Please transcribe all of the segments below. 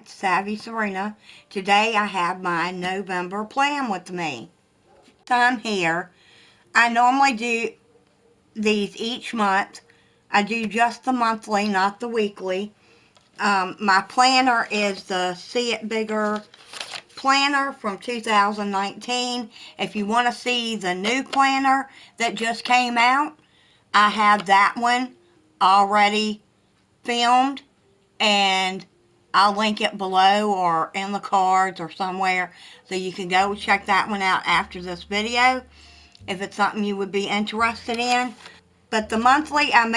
Savvy Serena. Today I have my November plan with me. I'm here. I normally do these each month. I do just the monthly, not the weekly. My planner is the See It Bigger planner from 2019. If you want to see the new planner that just came out, I have that one already filmed, and I'll link it below or in the cards or somewhere, so you can go check that one out after this video if it's something you would be interested in. But the monthly, I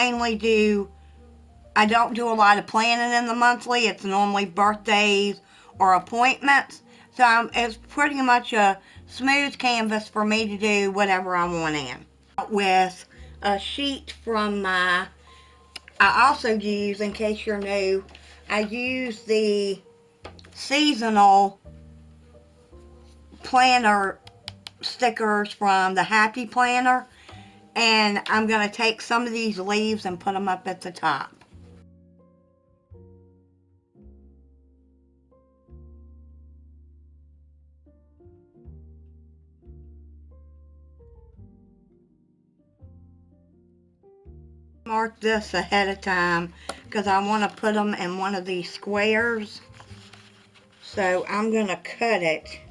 don't do a lot of planning in the monthly. It's normally birthdays or appointments. So it's pretty much a smooth canvas for me to do whatever I want in. With a sheet from I also use, in case you're new, I use the seasonal planner stickers from the Happy Planner, and I'm going to take some of these leaves and put them up at the top. Mark this ahead of time because I want to put them in one of these squares, so I'm going to cut it,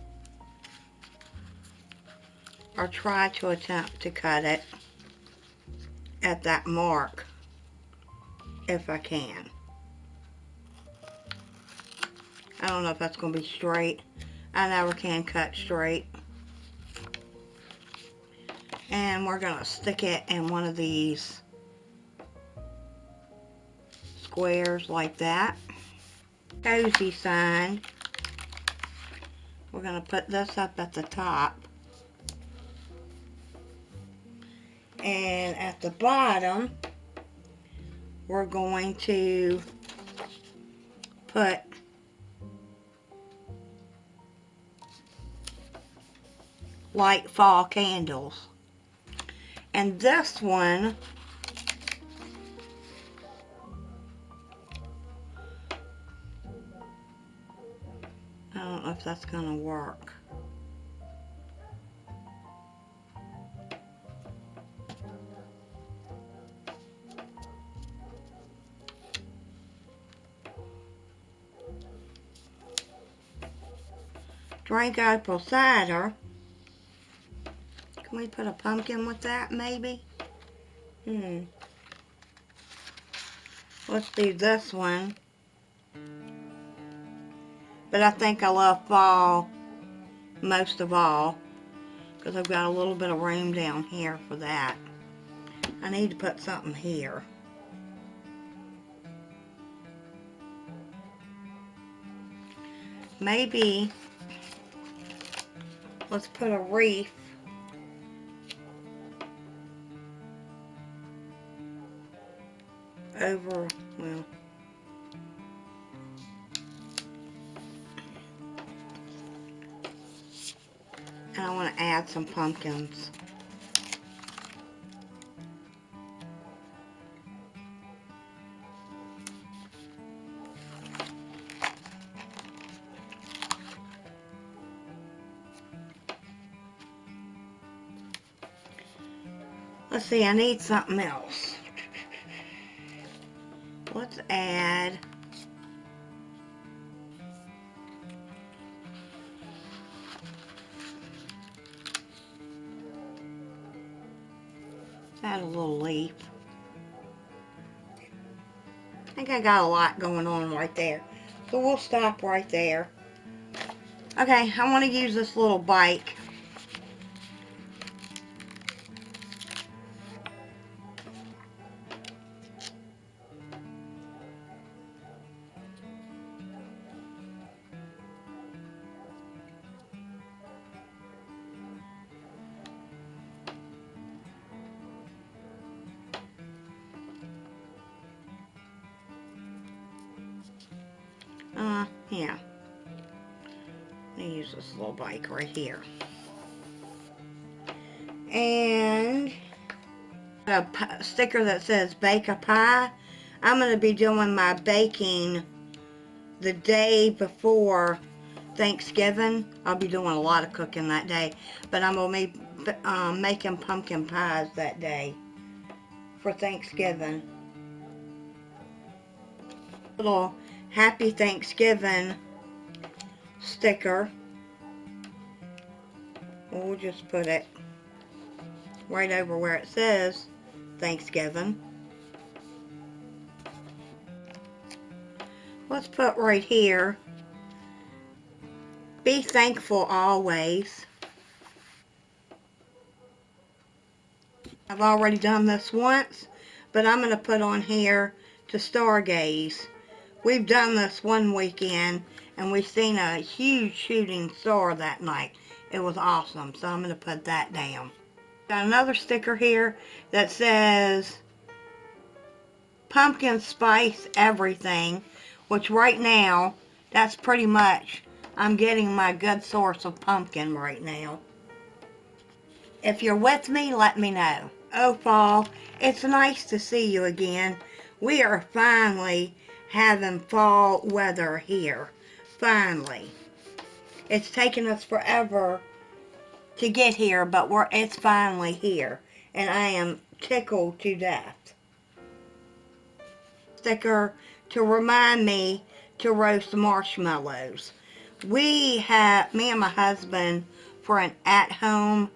or try to attempt to cut it at that mark if I can. I don't know if that's going to be straight. I never can cut straight. And we're going to stick it in one of these squares like that. Cozy sign. We're going to put this up at the top. And at the bottom, we're going to put light fall candles. And this one, I don't know if that's going to work. Drink apple cider. Can we put a pumpkin with that, maybe? Let's do this one. But I think I love fall most of all, because I've got a little bit of room down here for that. I need to put something here. Maybe let's put a wreath over, well, and I want to add some pumpkins. Let's see, I need something else. Let's add a little leaf. I think I got a lot going on right there. So we'll stop right there. Okay, I want to use this little bike. Yeah. Let me use this little bike right here. And a sticker that says bake a pie. I'm going to be doing my baking the day before Thanksgiving. I'll be doing a lot of cooking that day, but I'm going to be making pumpkin pies that day for Thanksgiving. Little Happy Thanksgiving sticker. We'll just put it right over where it says Thanksgiving. Let's put right here, be thankful always. I've already done this once, but I'm going to put on here to stargaze. We've done this one weekend, and we've seen a huge shooting star that night. It was awesome, so I'm going to put that down. Got another sticker here that says pumpkin spice everything, which right now, that's pretty much, I'm getting my good source of pumpkin right now. If you're with me, let me know. Oh, fall, it's nice to see you again. We are finally having fall weather here. Finally. It's taken us forever to get here, but it's finally here. And I am tickled to death. Sticker to remind me to roast marshmallows. Me and my husband, for an at-home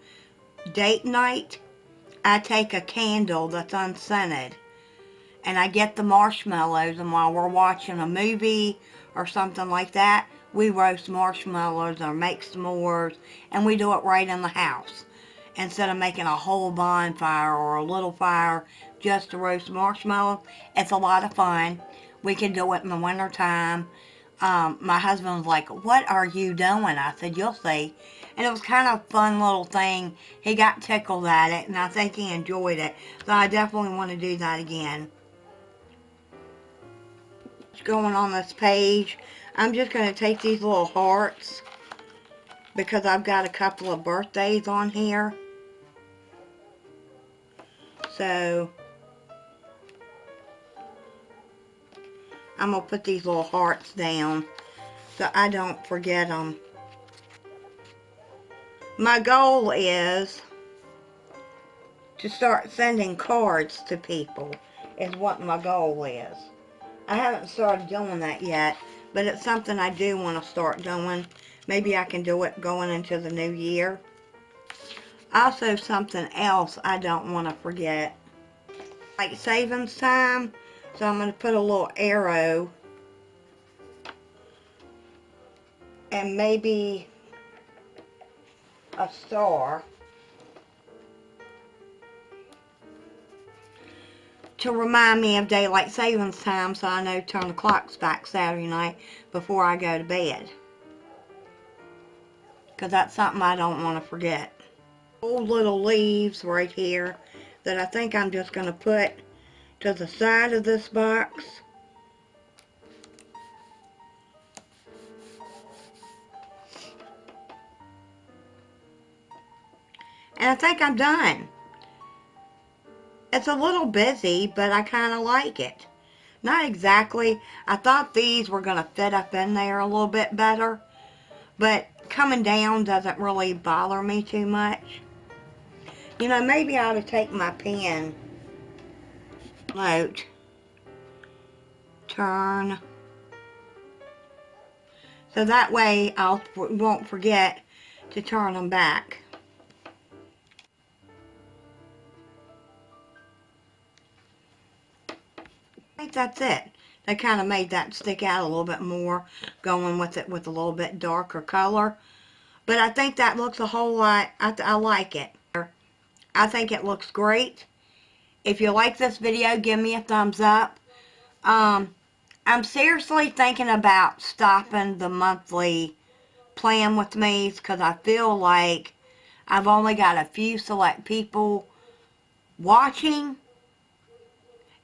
date night, I take a candle that's unscented and I get the marshmallows, and while we're watching a movie or something like that, we roast marshmallows or make s'mores, and we do it right in the house instead of making a whole bonfire or a little fire just to roast marshmallows. It's a lot of fun. We can do it in the winter time. My husband was like, "What are you doing?" I said, "You'll see." And it was kind of a fun little thing. He got tickled at it, and I think he enjoyed it. So I definitely want to do that again. Going on this page, I'm just going to take these little hearts because I've got a couple of birthdays on here. So I'm going to put these little hearts down so I don't forget them. My goal is to start sending cards to people, is what my goal is. I haven't started doing that yet, but it's something I do want to start doing. Maybe I can do it going into the new year. Also, something else I don't want to forget. Like savings time, so I'm going to put a little arrow and maybe a star to remind me of daylight savings time, so I know to turn the clocks back Saturday night before I go to bed. Because that's something I don't want to forget. Old little leaves right here that I think I'm just going to put to the side of this box. And I think I'm done. It's a little busy, but I kind of like it. Not exactly. I thought these were going to fit up in there a little bit better, but coming down doesn't really bother me too much. You know, maybe I ought to take my pen, note, turn, so that way I won't forget to turn them back. I think that's it. They kind of made that stick out a little bit more, going with it with a little bit darker color. But I think that looks a whole lot, I like it. I think it looks great. If you like this video, give me a thumbs up. I'm seriously thinking about stopping the monthly plan with me because I feel like I've only got a few select people watching.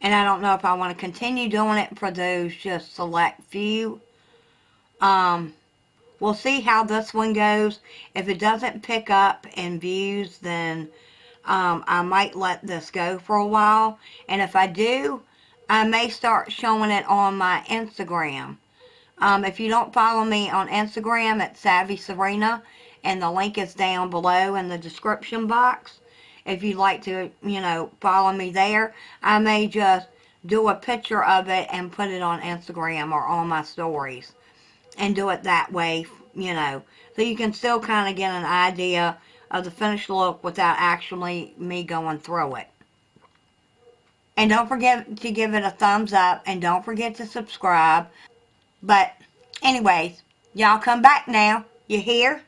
And I don't know if I want to continue doing it for those just select few. We'll see how this one goes. If it doesn't pick up in views, then I might let this go for a while. And if I do, I may start showing it on my Instagram. If you don't follow me on Instagram, it's Savvy Serena, and the link is down below in the description box. If you'd like to, follow me there, I may just do a picture of it and put it on Instagram or on my stories and do it that way, so you can still kind of get an idea of the finished look without actually me going through it. And don't forget to give it a thumbs up, and don't forget to subscribe. But anyways, y'all come back now. You hear?